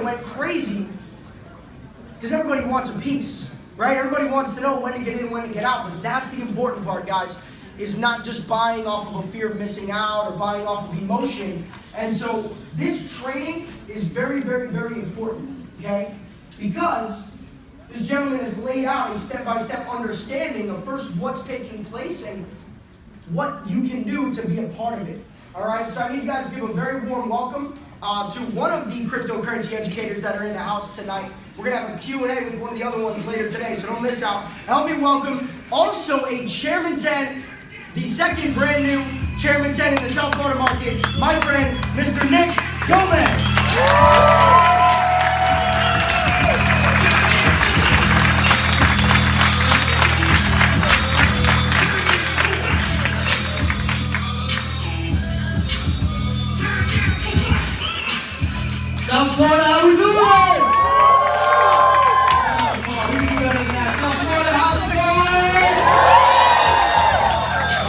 went crazy because everybody wants a piece, right? Everybody wants to know when to get in, when to get out. But that's the important part, guys, is not just buying off of a fear of missing out or buying off of emotion. And so this training is very, very, very important, okay? Because this gentleman has laid out a step-by-step understanding of first what's taking place and what you can do to be a part of it. All right, so I need you guys to give a very warm welcome to one of the cryptocurrency educators that are in the house tonight. We're going to have a Q&A with one of the other ones later today, so don't miss out. Help me welcome also a Chairman 10, the second brand new Chairman 10 in the South Florida market, my friend, Mr. Nick Gomez. South Florida, how we doing? South Florida, how's it going?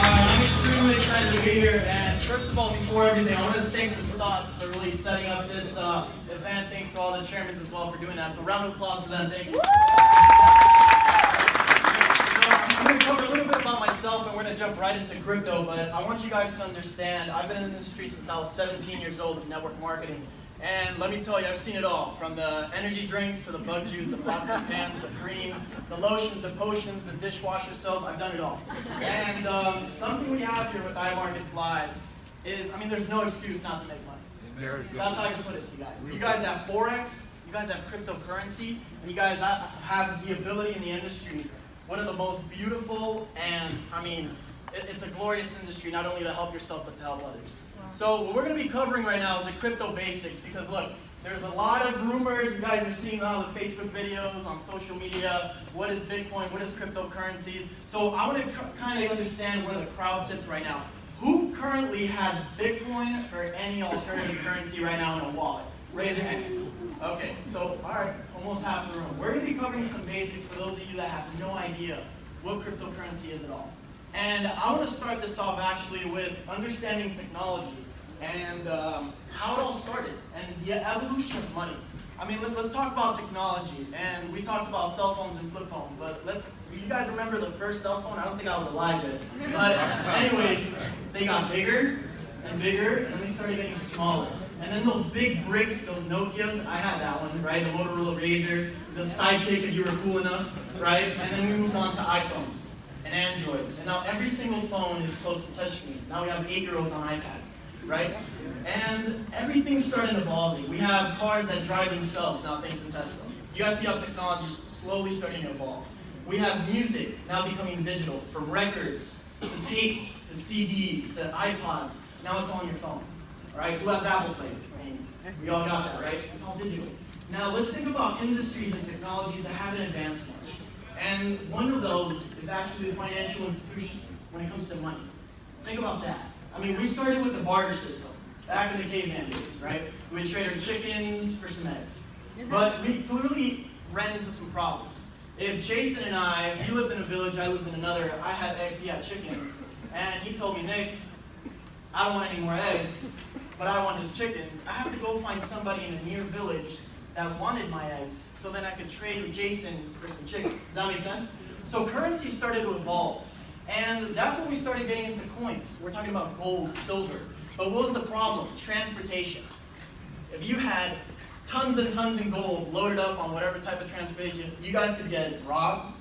I'm extremely excited to be here. And first of all, before everything, I want to thank the Stotts for really setting up this event. Thanks to all the chairmen as well for doing that. So round of applause for them. Thank you. I'm going to cover a little bit about myself, and we're going to jump right into crypto. But I want you guys to understand, I've been in the industry since I was 17 years old with network marketing. And let me tell you, I've seen it all, from the energy drinks to the bug juice, the pots and pans, the creams, the lotions, the potions, the dishwasher soap. I've done it all. And something we have here with ImarketsLive is, I mean, there's no excuse not to make money. That's how I can put it to you guys. You guys have Forex, you guys have cryptocurrency, and you guys have the ability in the industry, one of the most beautiful, and I mean, it's a glorious industry, not only to help yourself, but to help others. So what we're going to be covering right now is the crypto basics, because look, there's a lot of rumors. You guys are seeing all the Facebook videos on social media. What is Bitcoin? What is cryptocurrencies? So I want to kind of understand where the crowd sits right now. Who currently has Bitcoin or any alternative currency right now in a wallet? Raise your hand. Okay, so all right, almost half the room. We're going to be covering some basics for those of you that have no idea what cryptocurrency is at all. And I want to start this off actually with understanding technology and how it all started and the evolution of money. I mean, let's talk about technology. And we talked about cell phones and flip phones, but you guys remember the first cell phone? I don't think I was alive then. But anyways, they got bigger and bigger, and then they started getting smaller. And then those big bricks, those Nokias, I had that one, right? The Motorola Razr, the Sidekick if you were cool enough, right? And then we moved on to iPhones and Androids. And now every single phone is close to touchscreens. Now we have 8-year-olds on iPads, right? And everything started evolving. We have cars that drive themselves now thanks to Tesla. You guys see how technology is slowly starting to evolve. We have music now becoming digital, from records to tapes to CDs to iPods. Now it's on your phone, all right? Who has Apple Play? I mean, we all got that, right? It's all digital. Now let's think about industries and technologies that haven't advanced much. And one of those is actually the financial institutions when it comes to money. Think about that. I mean, we started with the barter system back in the caveman days, right? We would trade our chickens for some eggs. But we clearly ran into some problems. If Jason and I, he lived in a village, I lived in another, I had eggs, he had chickens, and he told me, Nick, I don't want any more eggs, but I want his chickens. I have to go find somebody in a near village that wanted my eggs, so then I could trade with Jason for some chicken. Does that make sense? So currency started to evolve. And that's when we started getting into coins. We're talking about gold, silver. But what was the problem? Transportation. If you had tons and tons in gold loaded up on whatever type of transportation, you guys could get robbed,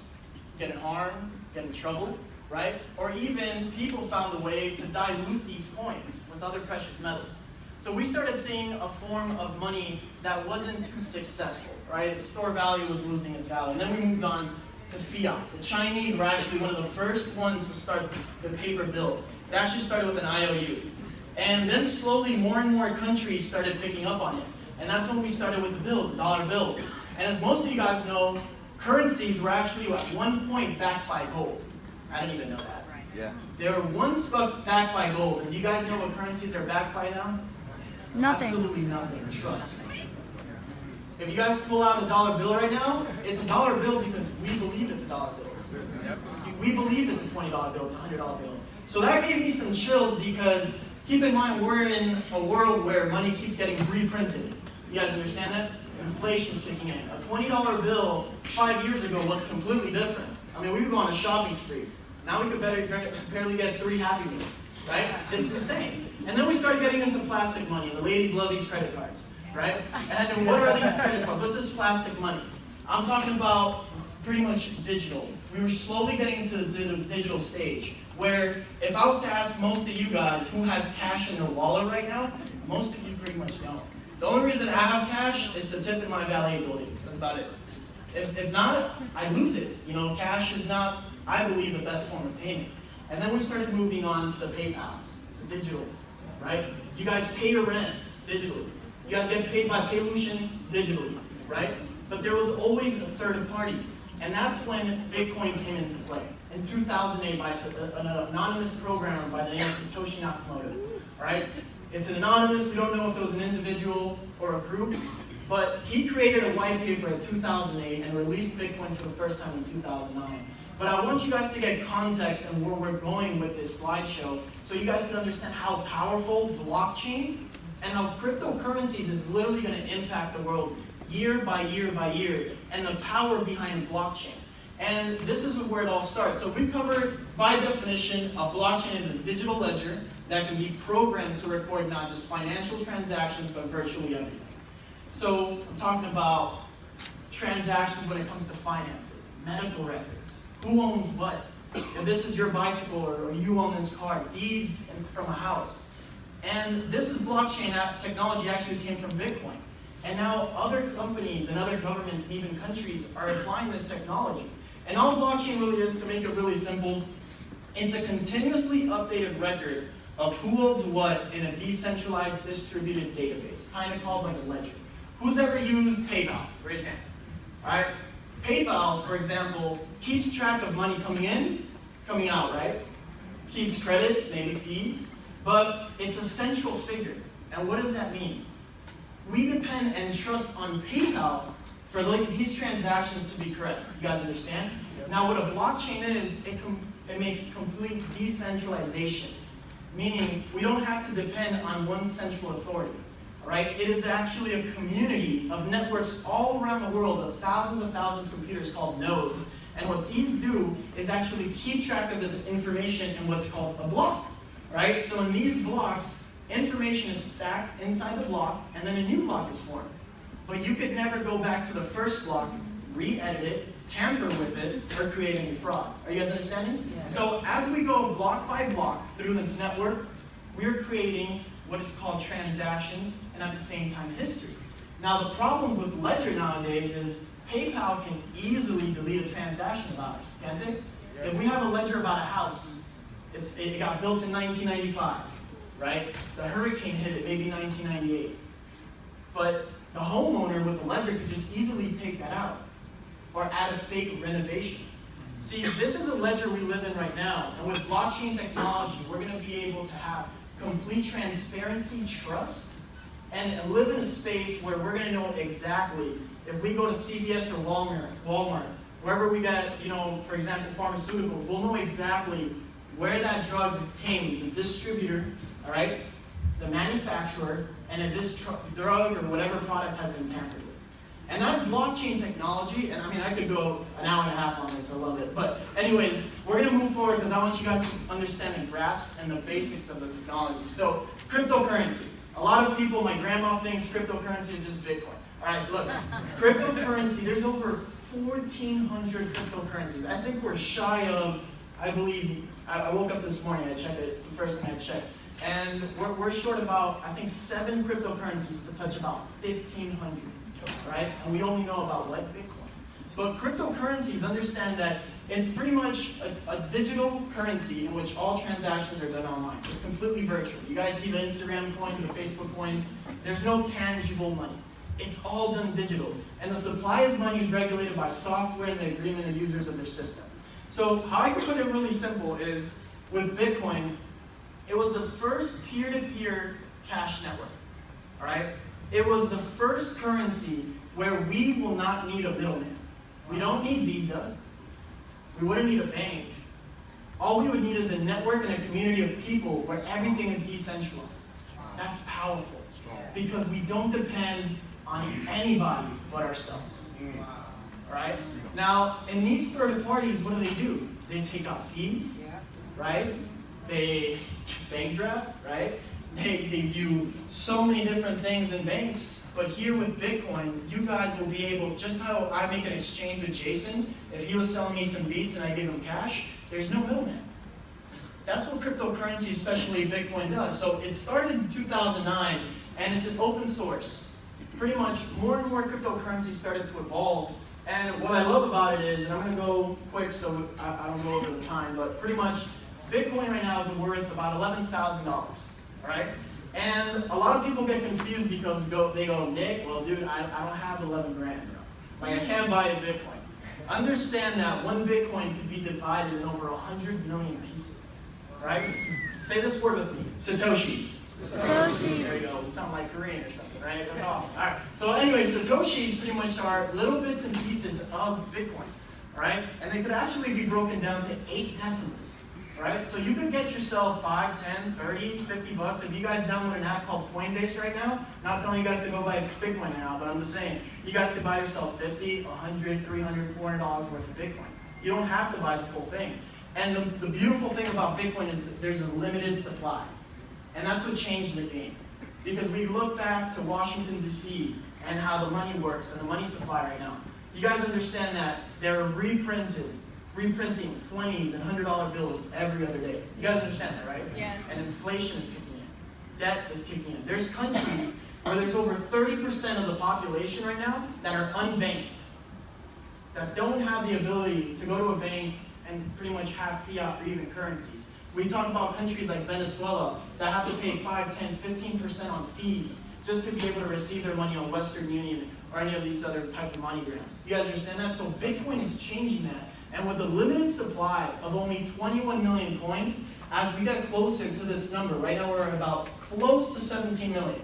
get in harm, get in trouble, right? Or even people found a way to dilute these coins with other precious metals. So we started seeing a form of money that wasn't too successful, right? Its store value was losing its value. And then we moved on to fiat. The Chinese were actually one of the first ones to start the paper bill. It actually started with an IOU. And then slowly more and more countries started picking up on it. And that's when we started with the bill, the dollar bill. And as most of you guys know, currencies were actually at one point backed by gold. I didn't even know that. Yeah. They were once backed by gold. And do you guys know what currencies are backed by now? Nothing. Absolutely nothing. Trust. If you guys pull out a dollar bill right now, it's a dollar bill because we believe it's a dollar bill. We believe it's a $20 bill, it's a $100 bill. So that gave me some chills because keep in mind we're in a world where money keeps getting reprinted. You guys understand that? Inflation's kicking in. A $20 bill 5 years ago was completely different. I mean, we would go on a shopping spree. Now we could barely get 3 Happy Meals, right? It's insane. And then we started getting into plastic money, and the ladies love these credit cards, right? And then what are these credit cards? What's this plastic money? I'm talking about pretty much digital. We were slowly getting into the digital stage, where if I was to ask most of you guys who has cash in their wallet right now, most of you pretty much don't. The only reason I have cash is to tip in my valet building. That's about it. If not, I lose it. You know, cash is not, I believe, the best form of payment. And then we started moving on to the PayPals, the digital, right? You guys pay your rent digitally. You guys get paid by Paylution digitally, right? But there was always a third party. And that's when Bitcoin came into play. In 2008 by an anonymous programmer by the name of Satoshi Nakamoto, right? It's anonymous, we don't know if it was an individual or a group, but he created a white paper in 2008 and released Bitcoin for the first time in 2009. But I want you guys to get context and where we're going with this slideshow so you guys can understand how powerful blockchain and how cryptocurrencies is literally going to impact the world year by year by year, and the power behind blockchain. And this is where it all starts. So we covered, by definition, a blockchain is a digital ledger that can be programmed to record not just financial transactions, but virtually everything. So I'm talking about transactions when it comes to finances, medical records, who owns what. If this is your bicycle or you own this car, deeds from a house. And this is blockchain technology actually came from Bitcoin. And now other companies and other governments and even countries are applying this technology. And all blockchain really is, to make it really simple, it's a continuously updated record of who owns what in a decentralized distributed database, kind of called like a ledger. Who's ever used PayPal? Raise your hand. All right? PayPal, for example, keeps track of money coming in, coming out, right? Keeps credits, maybe fees, but it's a central figure. And what does that mean? We depend and trust on PayPal for these transactions to be correct. You guys understand? Yep. Now what a blockchain is, it makes complete decentralization. Meaning we don't have to depend on one central authority. Right? It is actually a community of networks all around the world of thousands of computers called nodes. And what these do is actually keep track of the information in what's called a block. Right? So in these blocks, information is stacked inside the block, and then a new block is formed. But you could never go back to the first block, re-edit it, tamper with it, or create any fraud. Are you guys understanding? Yes. So as we go block by block through the network, we're creating what is called transactions and at the same time history. Now the problem with Ledger nowadays is PayPal can easily delete a transaction about us, can't they? Yep. If we have a ledger about a house, it got built in 1995. Right? The hurricane hit it, maybe 1998. But the homeowner with the ledger could just easily take that out or add a fake renovation. See, this is a ledger we live in right now. And with blockchain technology, we're going to be able to have complete transparency, trust, and live in a space where we're going to know exactly if we go to CVS or Walmart, wherever we get, for example, pharmaceuticals, we'll know exactly where that drug came, the distributor, all right, the manufacturer, and if this drug or whatever product has been tampered with. And that's blockchain technology, and I mean, I could go an hour and a half on this, I love it. But anyways, we're going to move forward because I want you guys to understand and grasp and the basics of the technology. So, cryptocurrency. A lot of people, my grandma thinks cryptocurrency is just Bitcoin. All right, look, cryptocurrency, there's over 1,400 cryptocurrencies. I think we're shy of, I believe, I woke up this morning, I checked it, it's the first thing I checked. And we're short about, I think, 7 cryptocurrencies to touch about 1,500, right? And we only know about what? Bitcoin. But cryptocurrencies, understand that it's pretty much a digital currency in which all transactions are done online. It's completely virtual. You guys see the Instagram coins, the Facebook coins? There's no tangible money. It's all done digital. And the supply of money is regulated by software and the agreement of users of their system. So how I can put it really simple is, with Bitcoin, it was the first peer-to-peer cash network, all right? It was the first currency where we will not need a middleman. We don't need Visa. We wouldn't need a bank. All we would need is a network and a community of people where everything is decentralized. That's powerful because we don't depend on anybody but ourselves. All right? Now, in these third parties, what do? They take out fees, right? They bank draft, right? They do so many different things in banks. But here with Bitcoin, you guys will be able, just how I make an exchange with Jason, if he was selling me some beats and I gave him cash, there's no middleman. That's what cryptocurrency, especially Bitcoin, does. So it started in 2009, and it's an open source. Pretty much more and more cryptocurrencies started to evolve. And what I love about it is, and I'm going to go quick so I don't go over the time, but pretty much Bitcoin right now is worth about $11,000, all right? And a lot of people get confused because they go, Nick, well, dude, I don't have 11 grand. Like, I can't buy a Bitcoin. Understand that one Bitcoin could be divided in over 100 million pieces, right? Say this word with me, Satoshis. Satoshis. There you go. We sound like Korean or something, right? That's awesome. All right. So anyway, Satoshis pretty much are little bits and pieces of Bitcoin, right? And they could actually be broken down to 8 decimals, right? So you could get yourself 5, 10, 30, 50 bucks. If you guys download an app called Coinbase right now, not telling you guys to go buy Bitcoin right now, but I'm just saying, you guys could buy yourself 50, 100, 300, $400 worth of Bitcoin. You don't have to buy the full thing. And the beautiful thing about Bitcoin is there's a limited supply. And that's what changed the game. Because we look back to Washington, D.C. and how the money works and the money supply right now. You guys understand that they're reprinting 20s and $100 bills every other day. You guys understand that, right? Yes. And inflation is kicking in. Debt is kicking in. There's countries where there's over 30% of the population right now that are unbanked, that don't have the ability to go to a bank and pretty much have fiat or even currencies. We talk about countries like Venezuela that have to pay 5, 10, 15% on fees just to be able to receive their money on Western Union or any of these other type of money grants. You guys understand that? So Bitcoin is changing that. And with the limited supply of only 21 million coins, as we get closer to this number, right now we're at about close to 17 million.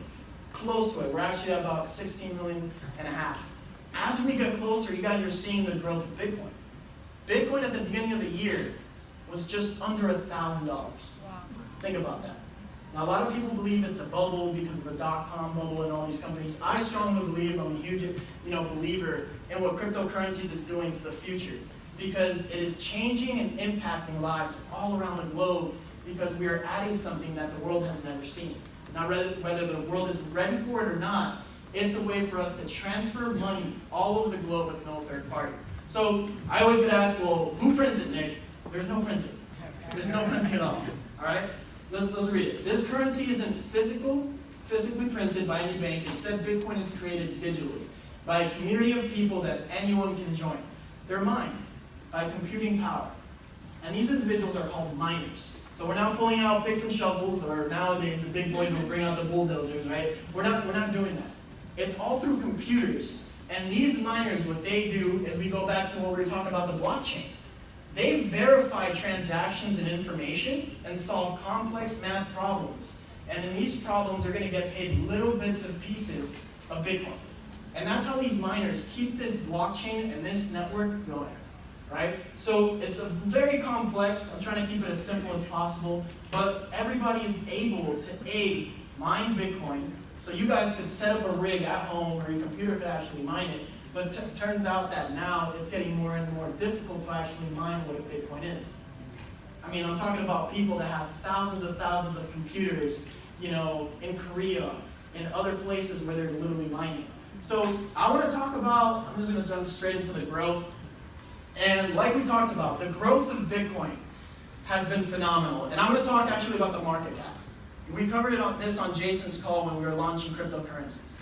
Close to it. We're actually at about 16 million and a half. As we get closer, you guys are seeing the growth of Bitcoin. Bitcoin at the beginning of the year was just under $1,000. Wow. Think about that. Now, a lot of people believe it's a bubble because of the dot-com bubble and all these companies. I strongly believe, I'm a huge believer in what cryptocurrencies is doing to the future, because it is changing and impacting lives all around the globe, because we are adding something that the world has never seen. Now, whether the world is ready for it or not, it's a way for us to transfer money all over the globe with no third party. So I always get asked, well, who prints it, Nick? There's no printing. There's no printing at all. All right? Let's read it. This currency isn't physically printed by any bank. Instead, Bitcoin is created digitally by a community of people that anyone can join. They're mined by computing power. And these individuals are called miners. So we're not pulling out picks and shovels, or nowadays the big boys will bring out the bulldozers, right? We're not doing that. It's all through computers. And these miners, what they do is, we go back to what we were talking about, the blockchain. They verify transactions and information and solve complex math problems. And in these problems, they're going to get paid little bits of pieces of Bitcoin. And that's how these miners keep this blockchain and this network going, right? So it's a very complex. I'm trying to keep it as simple as possible. But everybody is able to, mine Bitcoin. So you guys could set up a rig at home, or your computer could actually mine it. But it turns out that now it's getting more and more difficult to actually mine what a Bitcoin is. I mean, I'm talking about people that have thousands of computers, in Korea, in other places where they're literally mining. So I want to talk about, I'm just going to jump straight into the growth. And like we talked about, the growth of Bitcoin has been phenomenal. And I'm going to talk actually about the market cap. We covered this on Jason's call when we were launching cryptocurrencies.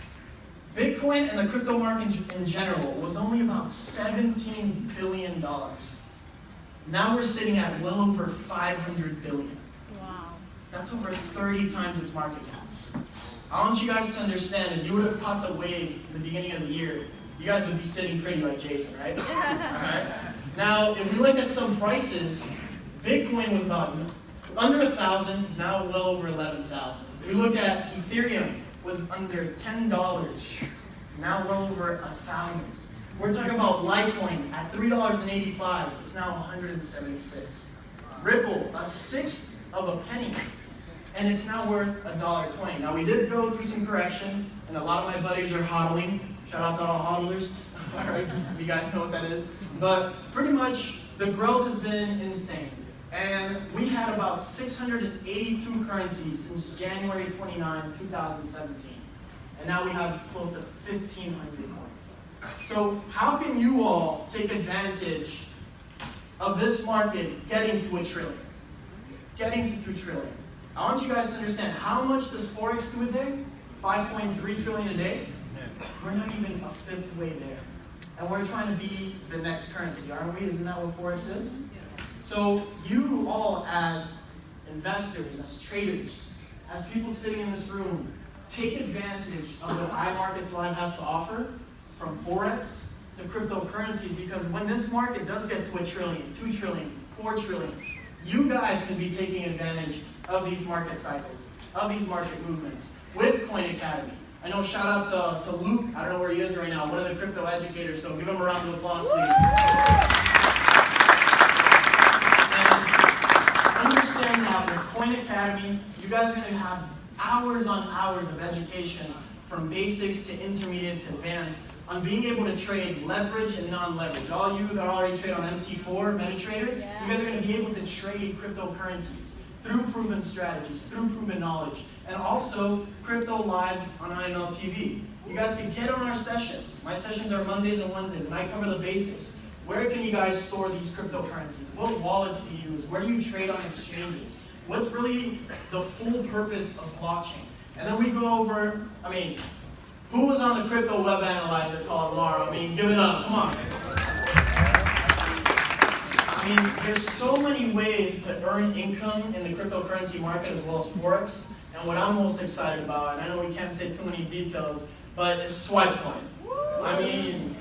Bitcoin and the crypto market in general was only about $17 billion. Now we're sitting at well over $500 billion. Wow. That's over 30 times its market cap. I want you guys to understand, if you would have caught the wave in the beginning of the year, you guys would be sitting pretty like Jason, right? All right. Now, if we look at some prices, Bitcoin was about under 1,000, now well over 11,000. If we look at Ethereum, was under $10, now well over 1,000. We're talking about Litecoin at $3.85, it's now 176. Ripple, a sixth of a penny. and it's now worth $1.20. Now we did go through some correction, and a lot of my buddies are hodling. Shout out to all hodlers. All right, you guys know what that is. But pretty much the growth has been insane. And we had about 682 currencies since January 29, 2017. And now we have close to 1,500 coins. So how can you all take advantage of this market getting to $1 trillion? Getting to $2 trillion. I want you guys to understand, how much does Forex do a day? 5.3 trillion a day? We're not even a fifth way there. And we're trying to be the next currency, aren't we? Isn't that what Forex is? So you all as investors, as traders, as people sitting in this room, take advantage of what ImarketsLive has to offer, from Forex to cryptocurrencies, because when this market does get to $1 trillion, $2 trillion, $4 trillion, you guys can be taking advantage of these market cycles, of these market movements with Coin Academy. I know, shout out to Luke, I don't know where he is right now, one of the crypto educators, so give him a round of applause, please. And understand that with Coin Academy, you guys are going to have hours on hours of education from basics to intermediate to advanced on being able to trade leverage and non-leverage. All you that already trade on MT4, MetaTrader, you guys are going to be able to trade cryptocurrencies through proven strategies, through proven knowledge, and also crypto live on IML TV. You guys can get on our sessions. My sessions are Mondays and Wednesdays, and I cover the basics. Where can you guys store these cryptocurrencies? What wallets do you use? Where do you trade on exchanges? What's really the full purpose of blockchain? And then we go over, who was on the crypto web analyzer call tomorrow? Give it up, come on. There's so many ways to earn income in the cryptocurrency market as well as Forex. And what I'm most excited about, and I know we can't say too many details, but it's swipe coin.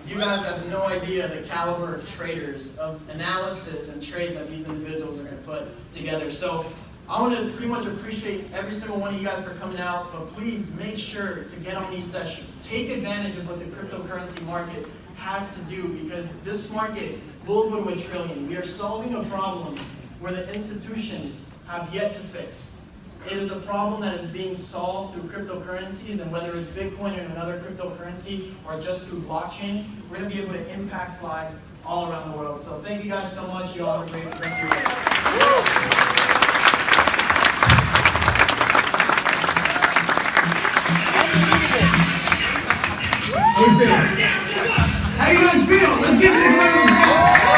You guys have no idea the caliber of traders, of analysis and trades that these individuals are going to put together. So I want to pretty much appreciate every single one of you guys for coming out, but please make sure to get on these sessions. Take advantage of what the cryptocurrency market has to do, because this market will go to $1 trillion. We are solving a problem where the institutions have yet to fix. It is a problem that is being solved through cryptocurrencies, and whether it's Bitcoin or another cryptocurrency or just through blockchain, we're going to be able to impact lives all around the world. So thank you guys so much. You all have a great rest of your day. How you guys feel? Let's give it a round of applause.